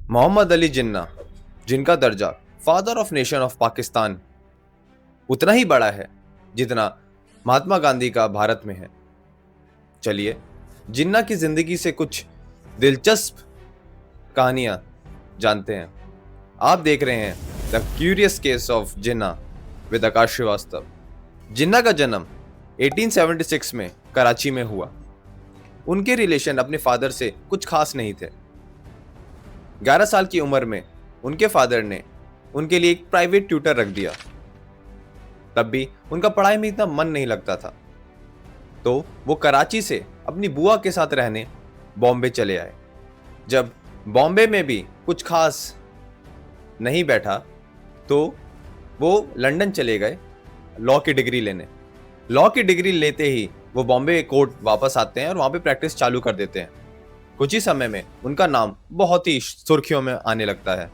मोहम्मद अली जिन्ना, जिनका दर्जा father of nation of Pakistan उतना ही बड़ा है जितना महात्मा गांधी का भारत में है। चलिए जिन्ना की जिंदगी से कुछ दिलचस्प कहानियां जानते हैं। आप देख रहे हैं the curious case of Jinnah with Akash Shrivastava. Jinnah का जन्म 1876 में कराची में हुआ। उनके रिलेशन अपने फादर से कुछ खास नहीं थे। 11 साल की उम्र में उनके फादर ने उनके लिए एक प्राइवेट ट्यूटर रख दिया। तब भी उनका पढ़ाई में इतना मन नहीं लगता था, तो वो कराची से अपनी बुआ के साथ रहने बॉम्बे चले आए। जब बॉम्बे में भी कुछ खास नहीं बैठा तो वो लंदन चले गए लॉ की डिग्री लेने। लॉ की डिग्री लेते ही वो बॉम्बे कोर्ट वापस आते हैं और वहाँ पे प्रैक्टिस चालू कर देते हैं। कुछ ही समय में उनका नाम बहुत ही सुर्खियों में आने लगता है।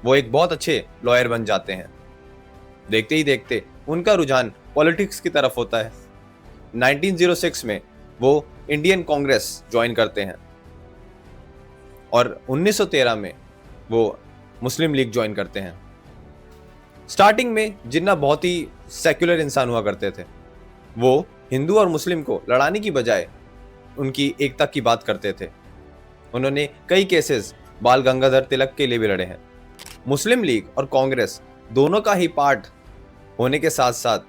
वो एक बहुत अच्छे लॉयर बन जाते हैं। देखते ही देखते उनका रुझान पॉलिटिक्स की तरफ होता है। 1906 में वो इंडियन कांग्रेस ज्वाइन करते हैं और 1913 में वो मुस्लिम लीग ज्वाइन करते हैं। स्टार्टिंग में जिन्ना बहुत ही सेक्युलर इंसान हुआ करते थे। वो हिंदू और मुस्लिम को लड़ाने की बजाय उनकी एकता की बात करते थे। उन्होंने कई केसेस बाल गंगाधर तिलक के लिए भी लड़े हैं। मुस्लिम लीग और कांग्रेस दोनों का ही पार्ट होने के साथ साथ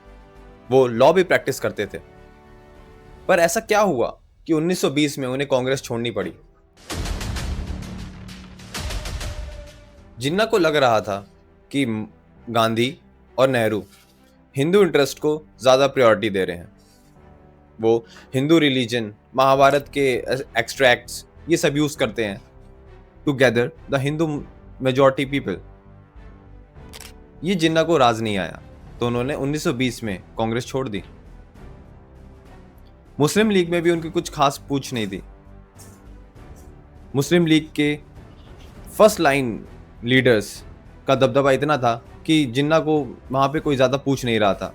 वो लॉ भी प्रैक्टिस करते थे। पर ऐसा क्या हुआ कि 1920 में उन्हें कांग्रेस छोड़नी पड़ी। जिन्ना को लग रहा था कि गांधी और नेहरू हिंदू इंटरेस्ट को ज़्यादा प्रायोरिटी दे रहे हैं। वो हिंदू रिलीजन, महाभारत के एक्सट्रैक्ट्स ये सब यूज़ करते हैं to gather the Hindu majority people. ये जिन्ना को राज नहीं आया, तो उन्होंने 1920 में कांग्रेस छोड़ दी। मुस्लिम लीग में भी उनकी कुछ खास पूछ नहीं थी। मुस्लिम लीग के फर्स्ट लाइन लीडर्स का दबदबा इतना था कि जिन्ना को वहाँ पे कोई ज़्यादा पूछ नहीं रहा था।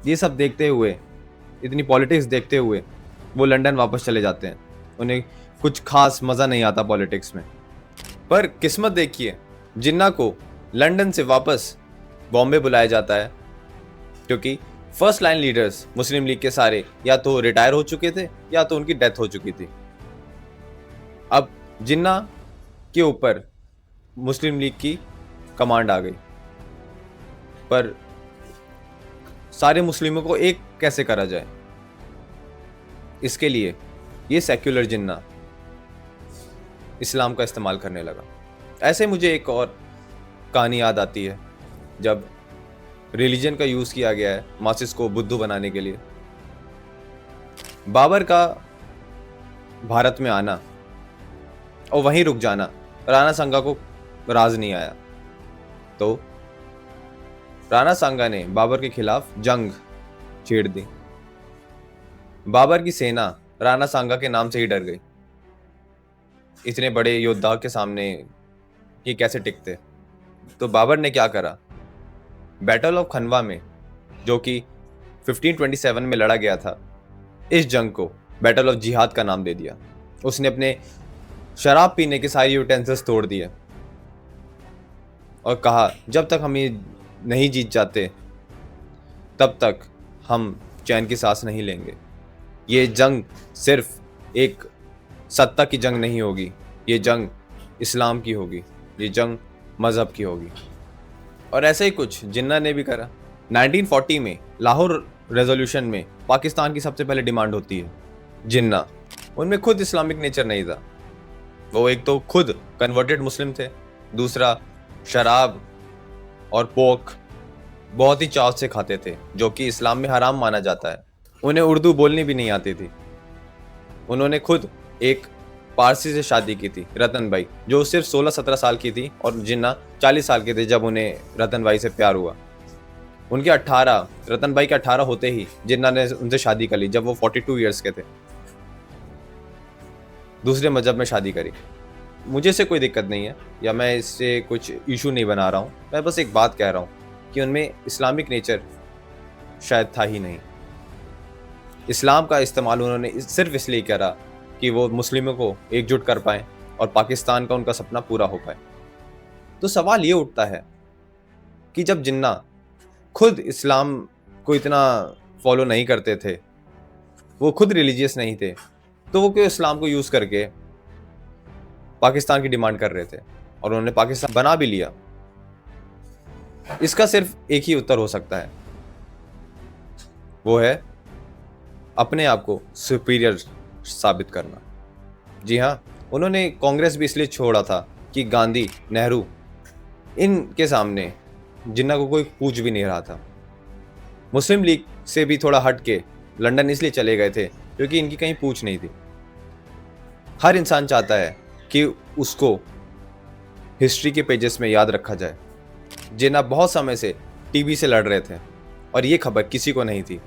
ये सब देखते हुए, इतनी पॉलिटिक्स देखते हुए वो लंदन वापस चले जाते हैं। उन्हें कुछ खास मज़ा नहीं आता पॉलिटिक्स में। पर किस्मत देखिए, जिन्ना को लंदन से वापस बॉम्बे बुलाया जाता है, क्योंकि फर्स्ट लाइन लीडर्स मुस्लिम लीग के सारे या तो रिटायर हो चुके थे या तो उनकी डेथ हो चुकी थी। अब जिन्ना के ऊपर मुस्लिम लीग की कमांड आ गई। पर सारे मुस्लिमों को एक कैसे करा जाए, इसके लिए ये सेक्युलर जिन्ना इस्लाम का इस्तेमाल करने लगा। ऐसे मुझे एक और कहानी याद आती है, जब रिलीजन का यूज़ किया गया है मासिस को बुद्धू बनाने के लिए। बाबर का भारत में आना और वहीं रुक जाना, राणा सांगा को राज नहीं आया, तो राणा सांगा ने बाबर के खिलाफ जंग छेड़ दी। बाबर की सेना राणा सांगा के नाम से ही डर गई। इतने बड़े योद्धा के सामने ये कैसे टिकते। तो बाबर ने क्या करा, बैटल ऑफ खनवा में, जो कि 1527 में लड़ा गया था, इस जंग को बैटल ऑफ जिहाद का नाम दे दिया। उसने अपने शराब पीने के सारे यूटेंसिल्स तोड़ दिए और कहा, जब तक हम ये नहीं जीत जाते तब तक हम चैन की सांस नहीं लेंगे। ये जंग सिर्फ एक सत्ता की जंग नहीं होगी, ये जंग इस्लाम की होगी, ये जंग मज़हब की होगी। और ऐसे ही कुछ जिन्ना ने भी करा। 1940 में लाहौर रेजोल्यूशन में पाकिस्तान की सबसे पहले डिमांड होती है जिन्ना। उनमें खुद इस्लामिक नेचर नहीं था। वो एक तो खुद कन्वर्टेड मुस्लिम थे, दूसरा शराब और पोक बहुत ही चाव से खाते थे, जो कि इस्लाम में हराम माना जाता है। उन्हें उर्दू बोलनी भी नहीं आती थी। उन्होंने खुद एक पारसी से शादी की थी, रतन भाई, जो सिर्फ 16-17 साल की थी, और जिन्ना 40 साल के थे जब उन्हें रतन भाई से प्यार हुआ। उनके 18, रतन भाई के 18 होते ही जिन्ना ने उनसे शादी कर ली, जब वो 42 ईयर्स के थे। दूसरे मजहब में शादी करी। मुझे इससे कोई दिक्कत नहीं है, या मैं इससे कुछ इशू नहीं बना रहा हूँ। मैं बस एक बात कह रहा हूँ कि उनमें इस्लामिक नेचर शायद था ही नहीं। इस्लाम का इस्तेमाल उन्होंने सिर्फ इसलिए करा कि वो मुस्लिमों को एकजुट कर पाएँ और पाकिस्तान का उनका सपना पूरा हो पाए। तो सवाल ये उठता है कि जब जिन्ना खुद इस्लाम को इतना फॉलो नहीं करते थे, वो खुद रिलीजियस नहीं थे, तो वो क्यों इस्लाम को यूज करके पाकिस्तान की डिमांड कर रहे थे और उन्होंने पाकिस्तान बना भी लिया? इसका सिर्फ एक ही उत्तर हो सकता है, वो है अपने आप को सुपीरियर साबित करना। जी हाँ, उन्होंने कांग्रेस भी इसलिए छोड़ा था कि गांधी, नेहरू, इनके सामने जिन्ना को कोई पूछ भी नहीं रहा था। मुस्लिम लीग से भी थोड़ा हट के लंदन इसलिए चले गए थे क्योंकि इनकी कहीं पूछ नहीं थी। हर इंसान चाहता है कि उसको हिस्ट्री के पेजेस में याद रखा जाए। जिन्ना बहुत समय से टीबी से लड़ रहे थे और ये खबर किसी को नहीं थी।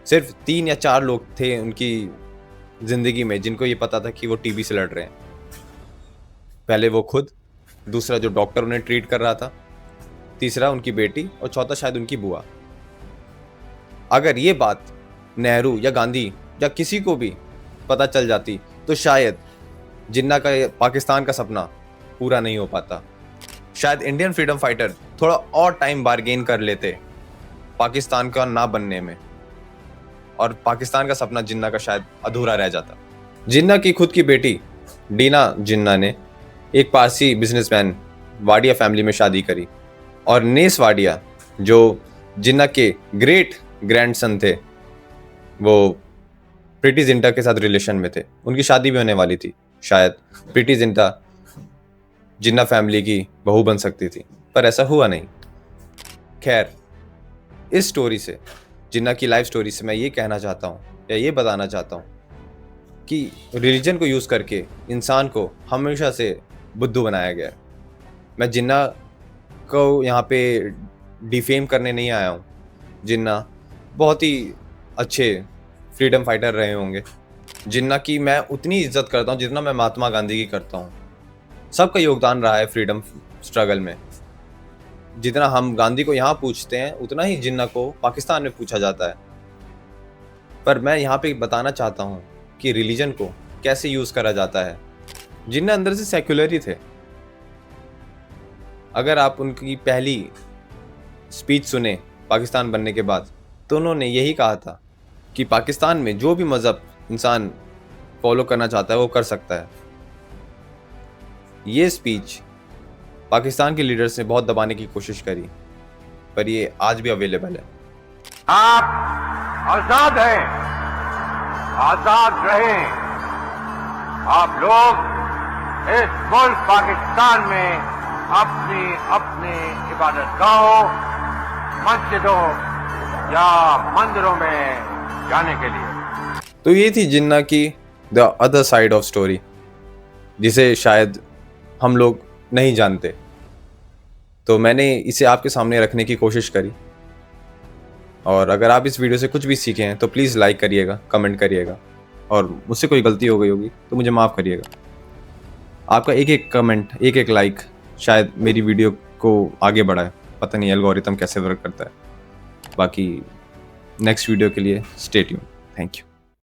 सिर्फ 3 या 4 लोग थे उनकी जिंदगी में जिनको ये पता था कि वो टीबी से लड़ रहे हैं। पहले वो खुद, दूसरा जो डॉक्टर उन्हें ट्रीट कर रहा था, तीसरा उनकी बेटी और चौथा शायद उनकी बुआ। अगर ये बात नेहरू या गांधी या किसी को भी पता चल जाती तो शायद जिन्ना का पाकिस्तान का सपना पूरा नहीं हो पाता। शायद इंडियन फ्रीडम फाइटर थोड़ा और टाइम बार्गेन कर लेते पाकिस्तान का ना बनने में, और पाकिस्तान का सपना जिन्ना का शायद अधूरा रह जाता। जिन्ना की खुद की बेटी डीना जिन्ना ने एक पारसी बिजनेसमैन वाडिया फैमिली में शादी करी, और नेस वाडिया जो जिन्ना के ग्रेट ग्रैंडसन थे, वो प्रीति जिंटा के साथ रिलेशन में थे। उनकी शादी भी होने वाली थी। शायद प्रीति जिंटा जिन्ना फैमिली की बहू बन सकती थी, पर ऐसा हुआ नहीं। खैर, इस स्टोरी से, जिन्ना की लाइफ स्टोरी से मैं ये कहना चाहता हूँ या ये बताना चाहता हूँ कि रिलीजन को यूज़ करके इंसान को हमेशा से बुद्धू बनाया गया है। मैं जिन्ना को यहाँ पे डिफेम करने नहीं आया हूँ। जिन्ना बहुत ही अच्छे फ्रीडम फाइटर रहे होंगे। जिन्ना की मैं उतनी इज्जत करता हूँ जितना मैं महात्मा गांधी की करता हूँ। सबका योगदान रहा है फ्रीडम स्ट्रगल में। जितना हम गांधी को यहाँ पूछते हैं उतना ही जिन्ना को पाकिस्तान में पूछा जाता है। पर मैं यहाँ पे बताना चाहता हूँ कि रिलीजन को कैसे यूज करा जाता है। जिन्ना अंदर से सेक्युलर ही थे। अगर आप उनकी पहली स्पीच सुने पाकिस्तान बनने के बाद, तो उन्होंने यही कहा था कि पाकिस्तान में जो भी मज़हब इंसान फॉलो करना चाहता है वो कर सकता है। ये स्पीच पाकिस्तान के लीडर्स ने बहुत दबाने की कोशिश करी, पर ये आज भी अवेलेबल है। आप आजाद हैं, आजाद रहें। आप लोग इस मुल्क पाकिस्तान में अपनी अपनी इबादतगाहों, मस्जिदों या मंदिरों में जाने के लिए। तो ये थी जिन्ना की the other side of story, जिसे शायद हम लोग नहीं जानते। तो मैंने इसे आपके सामने रखने की कोशिश करी। और अगर आप इस वीडियो से कुछ भी सीखे हैं तो प्लीज़ लाइक करिएगा, कमेंट करिएगा, और मुझसे कोई गलती हो गई होगी तो मुझे माफ़ करिएगा। आपका एक एक कमेंट, एक एक लाइक शायद मेरी वीडियो को आगे बढ़ाए। पता नहीं एल्गोरिथम कैसे वर्क करता है। बाकी नेक्स्ट वीडियो के लिए स्टे ट्यून। Thank you.